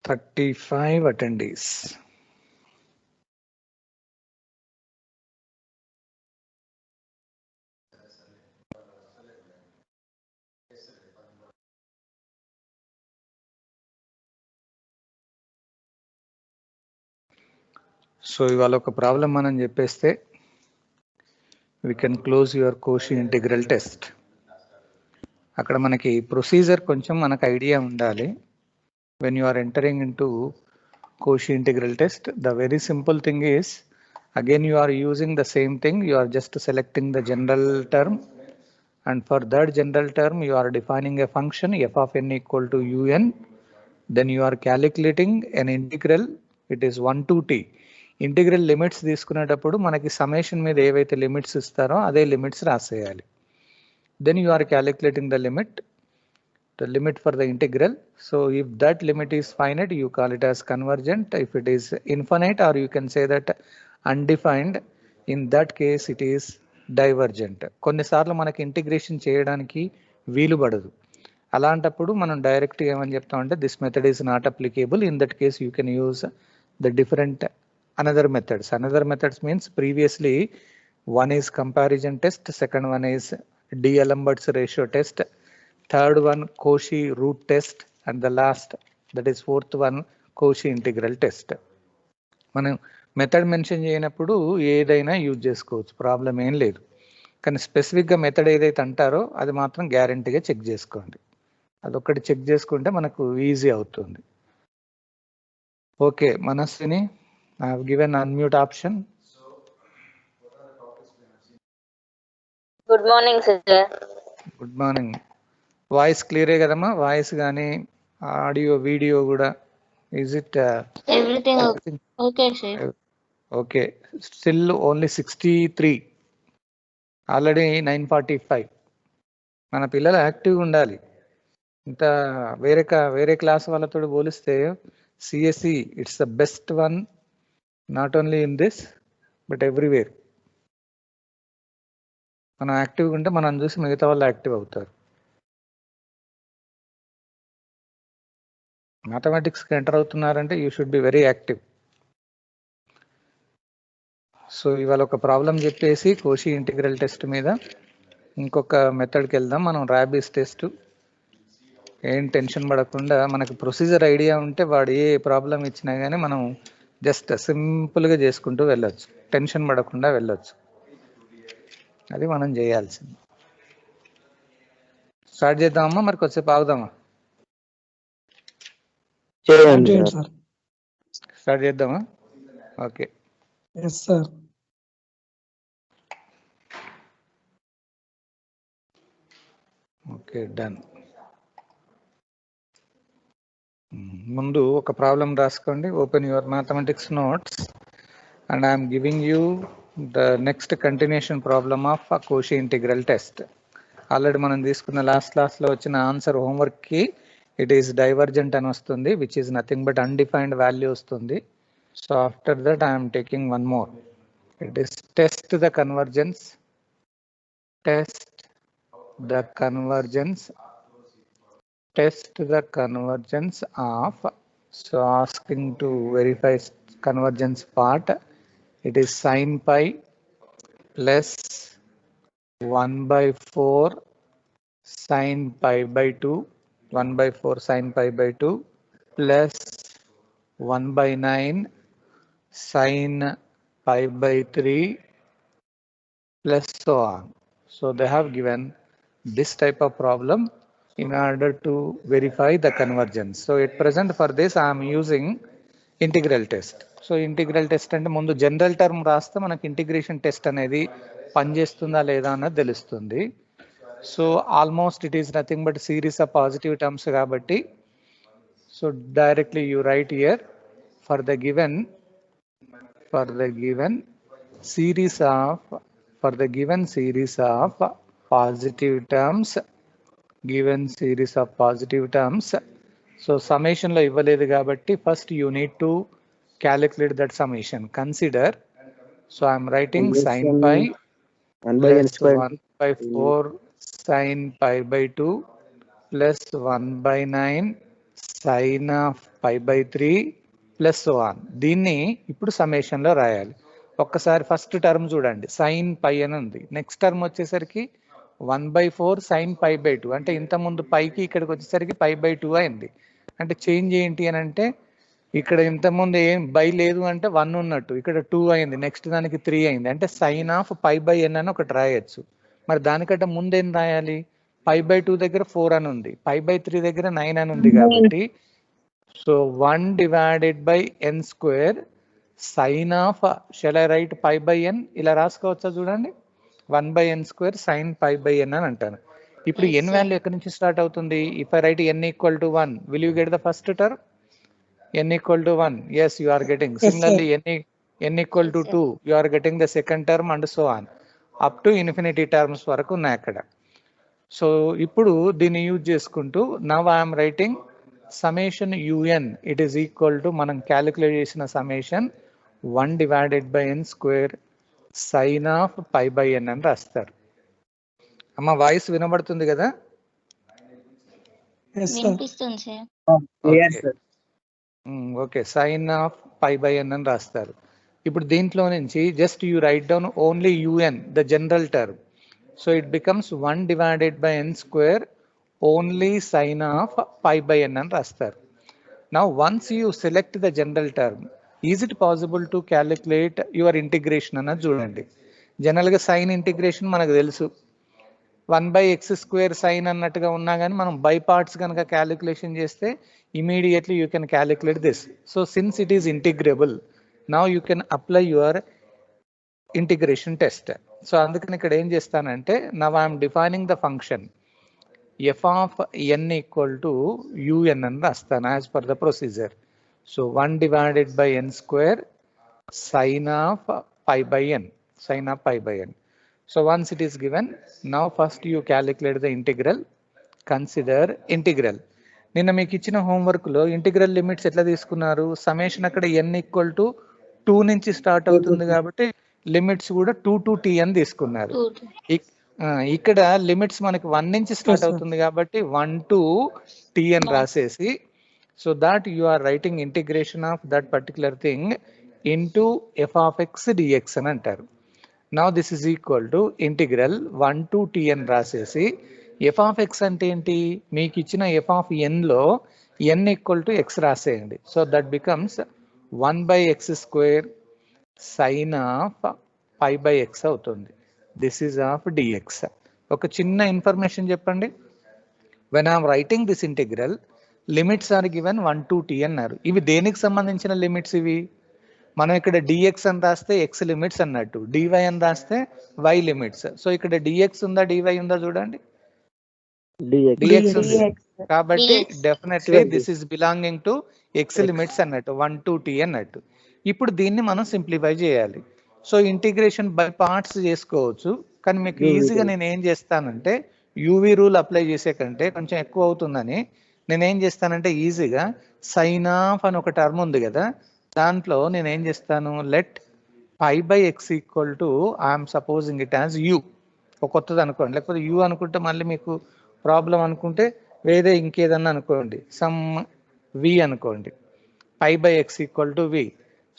35 attendees. So ఇవాళ ఒక problem మనం చెప్పేస్తే we can close your Cauchy integral test. అక్కడ మనకి ప్రొసీజర్ కొంచెం మనకు ఐడియా ఉండాలి. When you are entering into Cauchy integral test, the very simple thing is, again you are using the same thing, you are just selecting the general term, and for that general term you are defining a function f of n equal to un, then you are calculating an integral, it is 1 to t. Integral limits తీసుకునేటప్పుడు మనకి summation మీద ఏవైతే limits ఇస్తారో అదే limits రాసేయాలి. Then you are calculating the limit for the integral. So if that limit is finite, you call it as convergent. If it is infinite, or you can say that undefined, in that case it is divergent. కొన్నిసార్లు మనకి integration చేయడానికి వీలు పడదు. అలాంటప్పుడు మనం direct ఏమని చెప్తామంటే this method is not applicable. In that case you can use the different another methods. Another methods means previously one is comparison test, second one is D'Alembert's ratio test, third one Cauchy root test, and the last, that is fourth one, Cauchy integral test. మనం method mention చేయనప్పుడు ఏదైనా use చేసుకోవచ్చు, problem ఏం లేదు. కానీ స్పెసిఫిక్గా method ఏదైతే అంటారో అది మాత్రం గ్యారంటీగా చెక్ చేసుకోండి. అదొక్కటి చెక్ చేసుకుంటే మనకు ఈజీ అవుతుంది. Okay Manaswini, I have given unmute option. Good morning, sir. Good morning. Voice clear ఏ కదమ్మా? వాయిస్ కానీ ఆడియో వీడియో కూడా, is it Everything okay, sir. Okay. Still only 63. Already 9:45. మన పిల్లలు యాక్టివ్గా ఉండాలి. ఇంత వేరే క్లాస్ వాళ్ళతో పోలిస్తే CSC it's the best one, not only in this but everywhere. మనం యాక్టివ్గా ఉంటే మనం చూసి మిగతా వాళ్ళు యాక్టివ్ అవుతారు. మ్యాథమెటిక్స్కి ఎంటర్ అవుతున్నారంటే you should be very active. So ఇవాళ ఒక ప్రాబ్లం చెప్పేసి కోషీ ఇంటిగ్రల్ టెస్ట్ మీద ఇంకొక మెథడ్కి వెళ్దాం. మనం ర్యాబీస్ టెస్ట్. ఏం టెన్షన్ పడకుండా మనకు ప్రొసీజర్ ఐడియా ఉంటే వాడు ఏ ప్రాబ్లం ఇచ్చినా కానీ మనం జస్ట్ సింపుల్గా చేసుకుంటూ వెళ్ళొచ్చు, టెన్షన్ పడకుండా వెళ్ళొచ్చు. అది మనం చేయాల్సింది. స్టార్ట్ చేద్దామమ్మా, మరి కొద్దిసేపు ఆగుదామా? స్టార్ట్ చేద్దామా? Okay. Yes, sir. Okay, done. ముందు ఒక ప్రాబ్లం రాసుకోండి. Open your mathematics notes and I'm giving you the next continuation problem of Cauchy integral test. Already మనం తీసుకున్న లాస్ట్ క్లాస్లో వచ్చిన ఆన్సర్ హోంవర్క్కి ఇట్ ఈస్ డైవర్జెంట్ అని వస్తుంది, which is nothing but undefined value వస్తుంది. So after that I'm taking one more. It is test the convergence, test the convergence of, so asking to verify convergence part, it is sin pi plus 1/4 sin pi by 2, 1/4 sin pi by 2 plus 1/9 sin pi by 3 plus so on. So they have given this type of problem in order to verify the convergence. So at present for this I am using integral test. So integral test అంటే ముందు general term రాస్తే మనకి integration test అనేది పనిచేస్తుందా లేదా అన్నది తెలుస్తుంది. So almost it is nothing but series of positive terms కాబట్టి, so directly you write here for the given series of positive terms, given series of positive terms. So summation లో ఇవ్వలేదు కాబట్టి first you need to calculate that summation. Consider, so I'm writing sin pi plus 1/4 sin pi by 2 plus 1/9 sin of pi by 3 plus so on. దీన్ని ఇప్పుడు summation లో రాయాలి. ఒక్కసారి first term చూడండి, sin pi అని ఉంది. నెక్స్ట్ టర్మ్ వచ్చేసరికి 1/4 sin pi by 2, అంటే ఇంత ముందు పైకి ఇక్కడికి వచ్చేసరికి pi by 2 అయింది. అంటే చేంజ్ ఏంటి అని అంటే ఇక్కడ ఇంత ముందు ఏం బై లేదు అంటే 1 ఉన్నట్టు, ఇక్కడ 2 అయింది, నెక్స్ట్ దానికి 3 అయింది, అంటే sin of pi by n అని ఒకటి రాయొచ్చు. మరి దానికంటే ముందు ఏం రాయాలి? pi by 2 దగ్గర 4 అని ఉంది, pi by 3 దగ్గర 9 అని ఉంది కాబట్టి so 1 divided by n square sin of, shall I write pi by n? ఇలా రాసుకోవచ్చా చూడండి, 1 by n square sin pi by n అని అంటాను. ఇప్పుడు n వాల్యూ ఎక్కడి నుంచి స్టార్ట్ అవుతుంది? If I right n equal to 1, will you get the first term? n equal to 1, yes you are getting. Similarly n equal to 2, you are getting the second term and so on up to infinity terms వరకు ఉన్నాయి అక్కడ. So ఇప్పుడు దీన్ని use చేసుకుంటూ now I'm writing summation un, it is equal to మనం calculate చేసిన summation 1 divided by n square sin of pi by n అని రాస్తారు. అమ్మ వాయిస్ వినబడుతుంది కదా? వినిపిస్తుంది sir. Okay, sine of pi by n అని రాస్తారు. ఇప్పుడు దీంట్లో నుంచి just you write down only UN, the general term. So it becomes 1 divided by n square only sine of pi by n అని రాస్తారు. Now once you select the general term, is it possible to calculate your integration అన్నది చూడండి. జనరల్గా sign integration మనకు తెలుసు, 1/x² sign అన్నట్టుగా ఉన్నా కానీ మనం బై పార్ట్స్ కనుక క్యాలిక్యులేషన్ చేస్తే immediately you can calculate this. So since it is integrable, now you can apply your integration test. So అందుకని ఇక్కడ ఏం చేస్తానంటే now I am defining the function f of n equal to un అని రాస్తాను as per the procedure. So 1 divided by n square sin of pi by n, sin of pi by n. So once it is given, now first you calculate the integral. Consider integral. నిన్న మీకు ఇచ్చిన homework లో integral limits ఎట్లా తీసుకున్నారు? Summation అక్కడ n equal to 2 నుంచి start అవుతుంది కాబట్టి లిమిట్స్ కూడా 2 to t అని తీసుకున్నారు. ఇక్కడ లిమిట్స్ మనకి 1 నుంచి స్టార్ట్ అవుతుంది కాబట్టి 1 to t అని రాసేసి, so that you are writing integration of that particular thing into f of x dx అని అంటారు. Now this is equal to integral 1 to t అని రాసేసి, f of x అంటే ఏంటి? మీకు ఇచ్చిన f of n లో n ఈక్వల్ టు x రాసేయండి. So that becomes 1/x² sine of pi by x అవుతుంది. This is of dx. ఒక చిన్న ఇన్ఫర్మేషన్ చెప్పండి, when I'm writing this integral limits are given 1 to t అన్నారు. ఇవి దేనికి సంబంధించిన లిమిట్స్? ఇవి మనం ఇక్కడ dx అని రాస్తే x లిమిట్స్ అన్నట్టు, dy అని రాస్తే y లిమిట్స్. సో ఇక్కడ dx ఉందా dy ఉందా చూడండి, dx ఉంది కాబట్టి definitely this is belonging to x limits అన్నట్టు, 1 to t అన్నట్టు. ఇప్పుడు దీన్ని మనం సింప్లిఫై చేయాలి. సో ఇంటిగ్రేషన్ బై పార్ట్స్ చేసుకోవచ్చు, కానీ మీకు ఈజీగా నేను ఏం చేస్తానంటే యూవి రూల్ అప్లై చేసే కంటే కొంచెం ఎక్కువ అవుతుందని నేనేం చేస్తానంటే ఈజీగా సైన్ ఆఫ్ అని ఒక టర్మ్ ఉంది కదా, దాంట్లో నేను ఏం చేస్తాను, let pi by x equal to I'm supposing it as u, ఒక కొత్తది అనుకోండి, లేకపోతే యూ అనుకుంటే మళ్ళీ మీకు ప్రాబ్లం అనుకుంటే వేరే ఇంకేదన్నా అనుకోండి, సమ్ వి అనుకోండి, pi by x equal to v.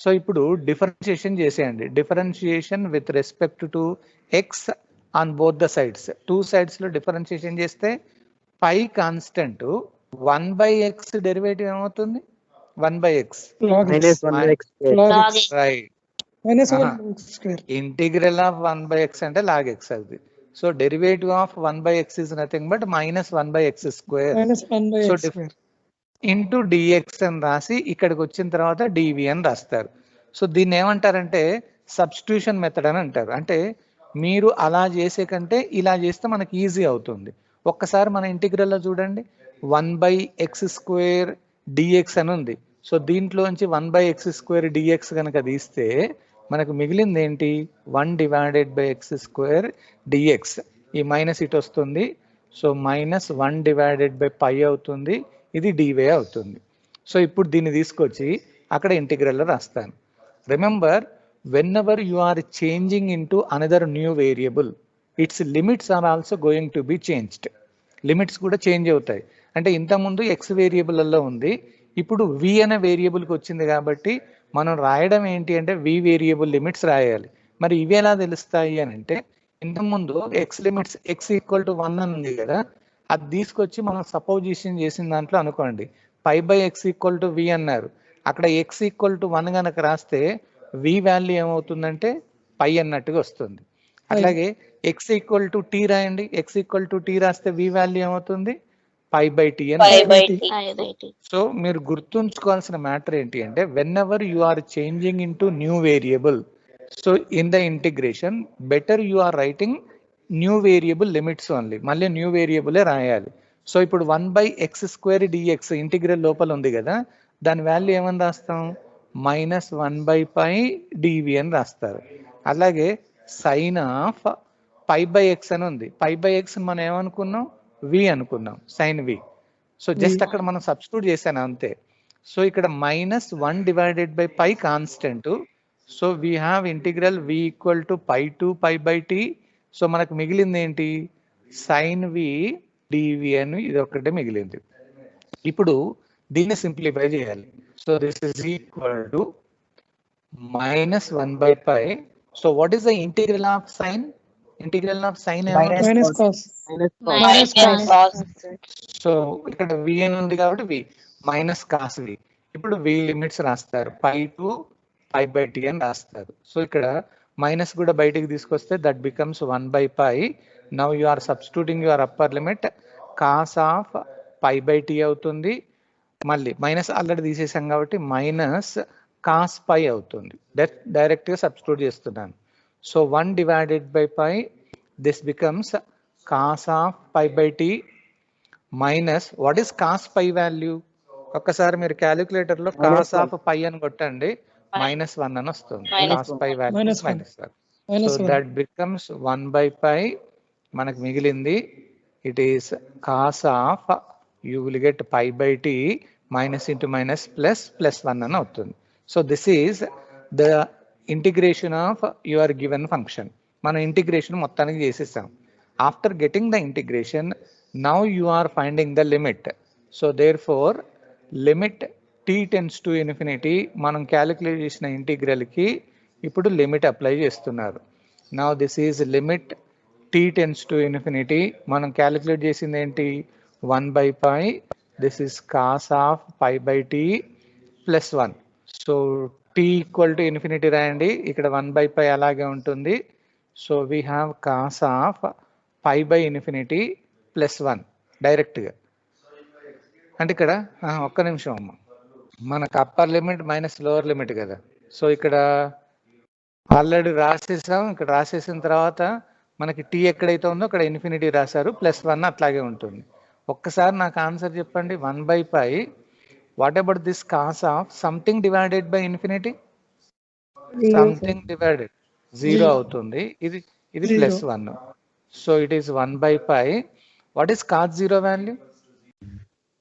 So ఇప్పుడు డిఫరెన్షియేషన్ చేసేయండి, differentiation with respect to x on both the sides. 2 sides లో డిఫరెన్షియేషన్ చేస్తే పై కాన్స్టెంట్ 1/x డెరివేటివ్ ఏమవుతుంది? 1/x right, integral of 1/x అంటే log x అది. So derivative of 1/x is nothing but minus 1/x². So into dx అని రాసి ఇక్కడికి వచ్చిన తర్వాత dv అని రాస్తారు. సో దీన్ని ఏమంటారంటే సబ్స్టిట్యూషన్ మెథడ్ అని అంటారు. అంటే మీరు అలా చేసే కంటే ఇలా చేస్తే మనకి ఈజీ అవుతుంది. ఒక్కసారి మన ఇంటిగ్రల్లో చూడండి, 1/x² dx అని ఉంది. సో దీంట్లోంచి 1/x² dx కనుక తీస్తే మనకు మిగిలింది ఏంటి? 1 divided by x² dx. ఈ మైనస్ ఇటు వస్తుంది, సో -1 డివైడెడ్ బై పై అవుతుంది, ఇది dv అవుతుంది. సో ఇప్పుడు దీన్ని తీసుకొచ్చి అక్కడ ఇంటిగ్రల్లో రాస్తాను. Remember, whenever you are changing into another new variable, its limits are also going to be changed. Limits కూడా చేంజ్ అవుతాయి. అంటే ఇంతకుముందు ఎక్స్ వేరియబుల్లో ఉంది, ఇప్పుడు వి అనే వేరియబుల్కి వచ్చింది కాబట్టి మనం రాయడం ఏంటి అంటే వి వేరియబుల్ లిమిట్స్ రాయాలి. మరి ఇవి ఎలా తెలుస్తాయి అని అంటే, ఇంతకుముందు X limits X equal to 1 అని ఉంది కదా, అది తీసుకొచ్చి మనం సపోజిషన్ చేసిన దాంట్లో అనుకోండి pi by x equal to v అన్నారు, అక్కడ ఎక్స్ ఈక్వల్ టు 1 కనుక రాస్తే వి వాల్యూ ఏమవుతుందంటే పై అన్నట్టుగా వస్తుంది. అట్లాగే ఎక్స్ ఈక్వల్ టు టీ రాయండి, ఎక్స్ ఈక్వల్ టు టీ రాస్తే వి వాల్యూ ఏమవుతుంది పై బై టీ అని. సో మీరు గుర్తుంచుకోవాల్సిన మ్యాటర్ ఏంటి అంటే, whenever you are changing into new variable, so in the integration better you are writing new variable limits only, మళ్ళీ new వేరియబులే రాయాలి. సో ఇప్పుడు 1/x² dx ఇంటిగ్రల్ లోపల ఉంది కదా, దాని వాల్యూ ఏమని రాస్తాం -1/π dv అని రాస్తారు. అలాగే సైన్ ఆఫ్ π/x అని ఉంది, π/x మనం ఏమనుకున్నాం వి అనుకున్నాం, సైన్ వి. సో జస్ట్ అక్కడ మనం సబ్స్టిట్యూట్ చేశాను అంతే. సో ఇక్కడ -1 divided by pi constant, so we have integral v equal to π to π/t. సో మనకు మిగిలింది ఏంటి సైన్ వి డివి అని, ఇది ఒకటే మిగిలింది. ఇప్పుడు దీన్ని సింప్లిఫై చేయాలి. So this is equal to -1/π. So what is the integral of sine? Integral of sine so ఇక్కడ వి అని ఉంది కాబట్టి వి మైనస్ కాస్ వి. ఇప్పుడు వి లిమిట్స్ రాస్తారు పై టు π/t అని రాస్తారు. సో ఇక్కడ మైనస్ కూడా బయటికి తీసుకొస్తే that becomes 1/π. Now you are substituting your upper limit, cos of π/t అవుతుంది, మళ్ళీ మైనస్ ఆల్రెడీ తీసేసాం కాబట్టి మైనస్ కాస్ పై అవుతుంది. డైరెక్ట్ గా సబ్స్టిట్యూట్ చేస్తున్నాను. So 1 divided by pi, this becomes cos of π/t minus what is cos pi value? ఒక్కసారి మీరు calculator లో కాస్ ఆఫ్ పై అని కొట్టండి, -1 అని వస్తుంది. Cos pi value -1. So that becomes 1/π. మనకు మిగిలింది it is cos of, you will get π/t minus into minus plus +1 అని అవుతుంది. So this is the integration of your given function. మనం ఇంటిగ్రేషన్ మొత్తానికి చేసేసాం. After getting the integration, now you are finding the limit. So therefore limit t tends to infinity, మనం calculate చేసిన ఇంటిగ్రల్కి ఇప్పుడు limit apply చేస్తున్నారు. Now this is limit t tends to infinity, మనం calculate చేసింది ఏంటి 1/π. This is cos of π/t +1. So t equal to infinity రాయండి, ఇక్కడ 1/π అలాగే ఉంటుంది. So we have cos of π/∞ +1 డైరెక్ట్గా. అంటే ఇక్కడ ఒక్క నిమిషం అమ్మ, మనకు upper limit minus lower limit కదా. సో ఇక్కడ ఆల్రెడీ రాసేసాం, ఇక్కడ రాసేసిన తర్వాత మనకి టీ ఎక్కడైతే ఉందో అక్కడ ఇన్ఫినిటీ రాశారు, +1 అట్లాగే ఉంటుంది. ఒక్కసారి నాకు ఆన్సర్ చెప్పండి, 1/π what about this cos of something divided by infinity? Something divided 0 అవుతుంది, ఇది +1. So it is 1/π. What is cos 0 value?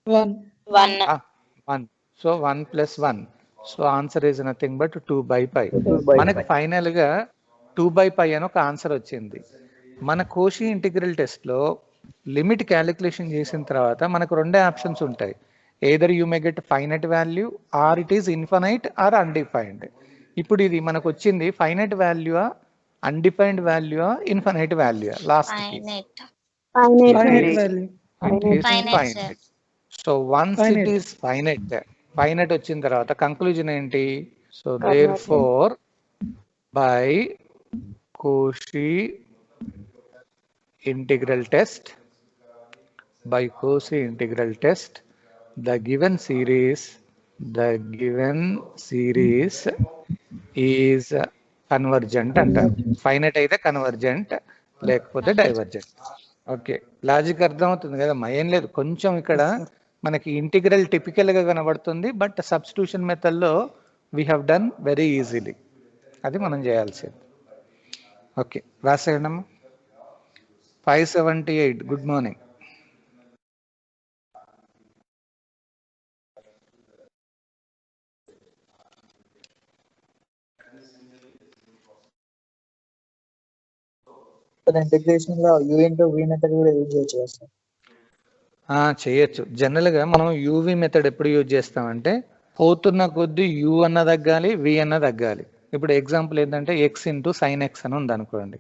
1. So 1 + 1. So answer is nothing but 2/π. మనకు ఫైనల్ గా 2/π అని ఒక ఆన్సర్ వచ్చింది. మన కోషి ఇంటిగ్రల్ టెస్ట్ లో లిమిట్ క్యాలిక్యులేషన్ చేసిన తర్వాత మనకు రెండే ఆప్షన్స్ ఉంటాయి, either you may get finite value or it is infinite or undefined. ఇప్పుడు ఇది మనకు వచ్చింది finite value, undefined value, infinite value? Last finite. So once it is finite వచ్చిన తర్వాత కంక్లూజన్ ఏంటి? So therefore by Cauchy integral test, the given series is convergent అంటారు. Finite అయితే convergent, లేకపోతే డైవర్జెంట్. ఓకే, లాజిక్ అర్థమవుతుంది కదా? ఏం లేదు, కొంచెం ఇక్కడ మనకి ఇంటిగ్రల్ టిపికల్ గా కనబడుతుంది, బట్ సబ్స్టిట్యూషన్ మెథడ్ లో we have done very easily. అది మనం చేయాల్సింది. ఓకే, రాసేయండి 578. Good morning. ఇంటిగ్రేషన్ లో యూ ఇంటూ వి మెథడ్ కూడా యూజ్ చేయొచ్చు కదా సార్? చేయొచ్చు. జనరల్గా మనం యూవి మెథడ్ ఎప్పుడు యూజ్ చేస్తామంటే పోతున్న కొద్దీ యూ అన్న తగ్గాలి, వి అన్న తగ్గాలి. ఇప్పుడు ఎగ్జాంపుల్ ఏంటంటే ఎక్స్ ఇంటూ సైన్ ఎక్స్ అని ఉంది అనుకోండి.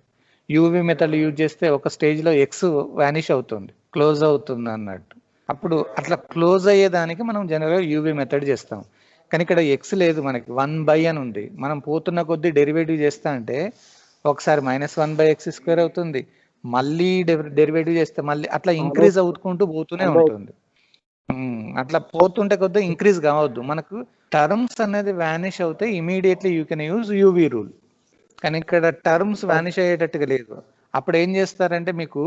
యూవి మెథడ్ యూజ్ చేస్తే ఒక స్టేజ్లో ఎక్స్ వానిష్ అవుతుంది, క్లోజ్ అవుతుంది అన్నట్టు. అప్పుడు అట్లా క్లోజ్ అయ్యేదానికి మనం జనరల్గా యూవి మెథడ్ చేస్తాం. కానీ ఇక్కడ ఎక్స్ లేదు, మనకి 1/, అని ఉంది. మనం పోతున్న కొద్దీ డెరివేటివ్ చేస్తా అంటే ఒకసారి -1/x² అవుతుంది, మళ్ళీ డెరివేటివ్ చేస్తే మళ్ళీ అట్లా ఇంక్రీజ్ అవుకుంటూ పోతూనే ఉంటుంది. అట్లా పోతుంటే కొద్దిగా ఇంక్రీజ్ కావద్దు. మనకు టర్మ్స్ అనేది వానిష్ అవుతే immediately you can use UV rule. కానీ ఇక్కడ టర్మ్స్ వానిష్ అయ్యేటట్టుగా లేదు. అప్పుడు ఏం చేస్తారంటే మీకు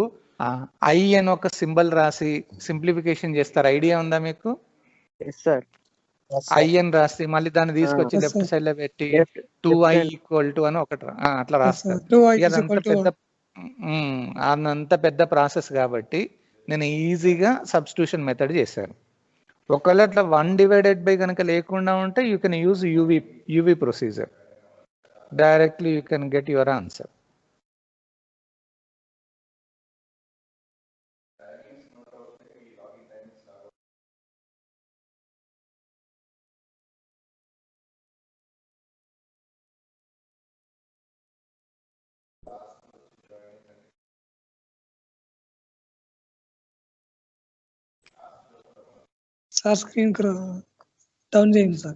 ఐ అని ఒక సింబల్ రాసి సింప్లిఫికేషన్ చేస్తారు. ఐడియా ఉందా మీకు? ఐ అని రాసి మళ్ళీ దాన్ని తీసుకొచ్చి లెఫ్ట్ సైడ్ లో పెట్టి 2i = అని ఒకటి అట్లా రాస్తారు. అదంత పెద్ద ప్రాసెస్ కాబట్టి నేను ఈజీగా సబ్స్టిట్యూషన్ మెథడ్ చేశాను. ఒకవేళ అట్లా 1// కనుక లేకుండా ఉంటే you can use UV procedure. Directly you can get your answer. Sir screen down చేయండి సార్.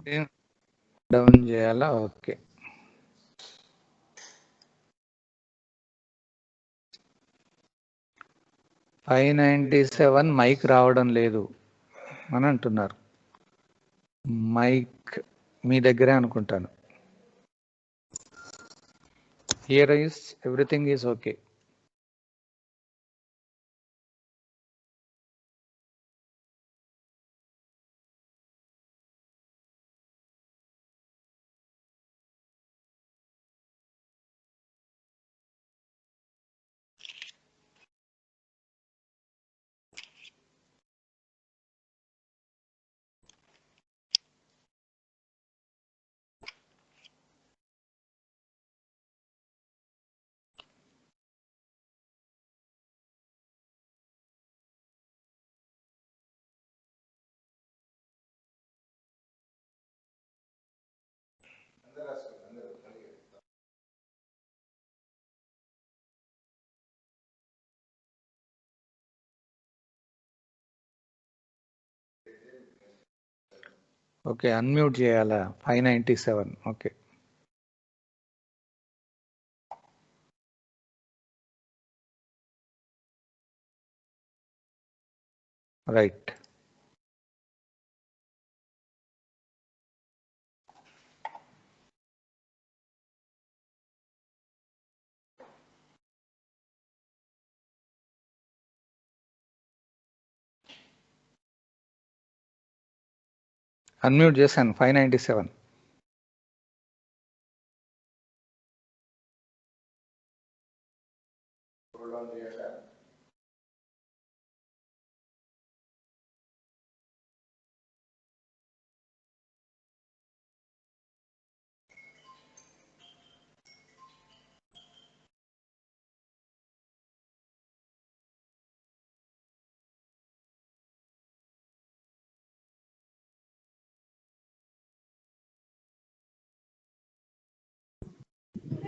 డౌన్ చేయాలా? ఓకే. $597 మైక్ రావడం లేదు అని అంటున్నారు. మైక్ మీ దగ్గరే అనుకుంటాను. Here is everything is okay. Okay, unmute చేయాలా? 597. ఓకే. రైట్. అన్మ్యూట్ చేశాను. 597.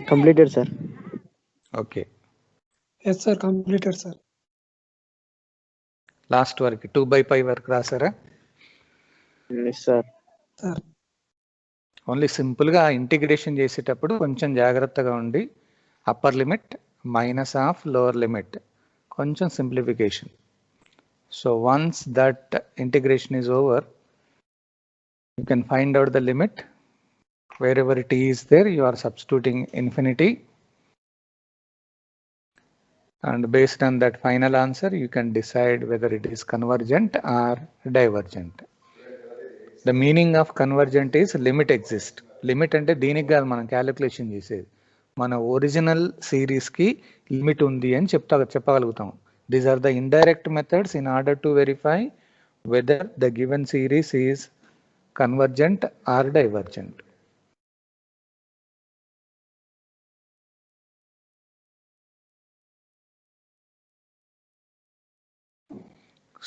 Completed, sir. Okay. Yes sir, completed sir. Last వరకు 2/π వరకు రాసారా? Yes, sir. సార్ ఓన్లీ సింపుల్గా ఇంటిగ్రేషన్ చేసేటప్పుడు కొంచెం జాగ్రత్తగా ఉండి అప్పర్ లిమిట్ -1/2 లోవర్ లిమిట్ కొంచెం simplification. So once that integration is over you can find out the limit. Wherever t is there, you are substituting infinity, and based on that final answer you can decide whether it is convergent or divergent. The meaning of convergent is limit exists. Limit అంటే దీనికి కాదు మనం calculation చేసేది, మన original series కి limit ఉంది అని చెప్పగలుగుతాం. These are the indirect methods in order to verify whether the given series is convergent or divergent.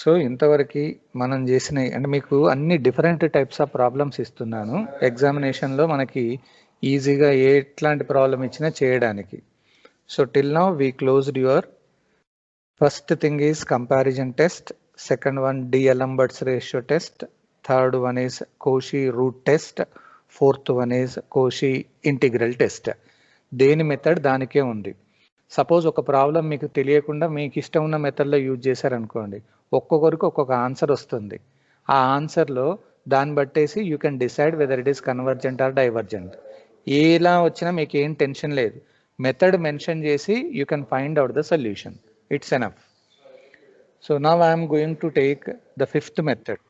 So ఇంతవరకు మనం చేసిన అంటే మీకు అన్ని డిఫరెంట్ టైప్స్ ఆఫ్ ప్రాబ్లమ్స్ ఇస్తున్నాను ఎగ్జామినేషన్లో మనకి ఈజీగా ఎట్లాంటి ప్రాబ్లం ఇచ్చినా చేయడానికి. So till now we closed your first thing is comparison test, second one D'Alembert's ratio test, third one is Cauchy root test, fourth one is Cauchy integral test. దేని method దానికే ఉంది. సపోజ్ ఒక problem మీకు తెలియకుండా మీకు ఇష్టం ఉన్న మెథడ్లో యూజ్ చేశారనుకోండి, ఒక్కొక్కరికి ఒక్కొక్క ఆన్సర్ వస్తుంది. ఆ ఆన్సర్లో దాన్ని బట్టేసి you can decide whether it is convergent or divergent. ఎలా వచ్చినా మీకు ఏం టెన్షన్ లేదు. మెథడ్ మెన్షన్ చేసి you can find out the solution. It's enough. So now I'm going to take the fifth method.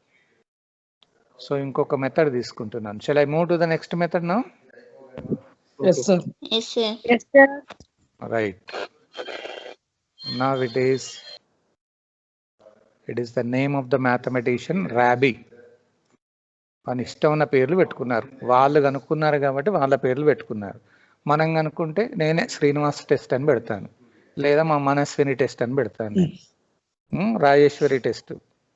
So ఇంకొక మెథడ్ తీసుకుంటున్నాను. Shall I move to the next method now? Yes sir. Yes sir. Right. Now it is the name of the mathematician Rabi. అని ఇష్టం ఉన్న పేర్లు పెట్టుకున్నారు. వాళ్ళు కనుక్కున్నారు కాబట్టి వాళ్ళ పేర్లు పెట్టుకున్నారు. మనం కనుక్కుంటే నేనే శ్రీనివాస్ టెస్ట్ అని పెడతాను, లేదా మా మనస్విని టెస్ట్ అని పెడతాను, రాజేశ్వరి టెస్ట్.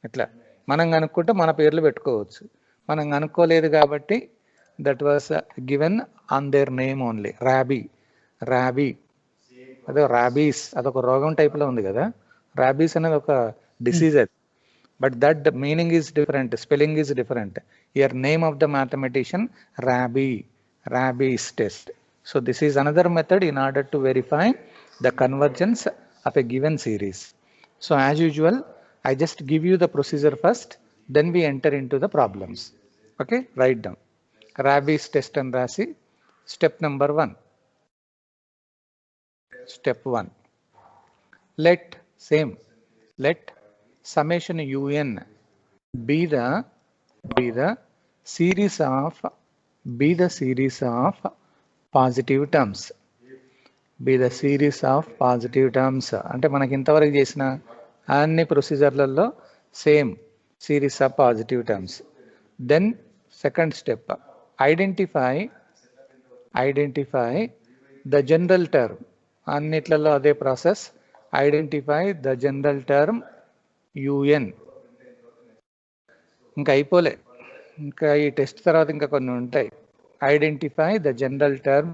ఇట్లా మనం కనుక్కుంటే మన పేర్లు పెట్టుకోవచ్చు. మనం కనుక్కోలేదు కాబట్టి that was given on their name only. Raabe అదే ర్యాబీస్, అదొక రోగం టైప్లో ఉంది కదా. ర్యాబీస్ అనేది ఒక డిసీజ్ అది, but that meaning is different, spelling is different. Your name of the mathematician rabies test. So this is another method in order to verify the convergence of a given series. So as usual I just give you the procedure first, then we enter into the problems. Okay, write down. Rabi's test and rasi. Step number 1. Step 1. Let summation un be the series of positive terms. Be the series of positive terms. అంటే మనకి ఇంతవరకు చేసిన అన్ని ప్రొసీజర్లలో same series of positive terms. Then second step, identify the general term. అన్నిట్లలో అదే process. Identify the general term UN. ఇంకా అయిపోలే, ఇంకా ఈ టెస్ట్ తర్వాత ఇంకా కొన్ని ఉంటాయి. Identify the general term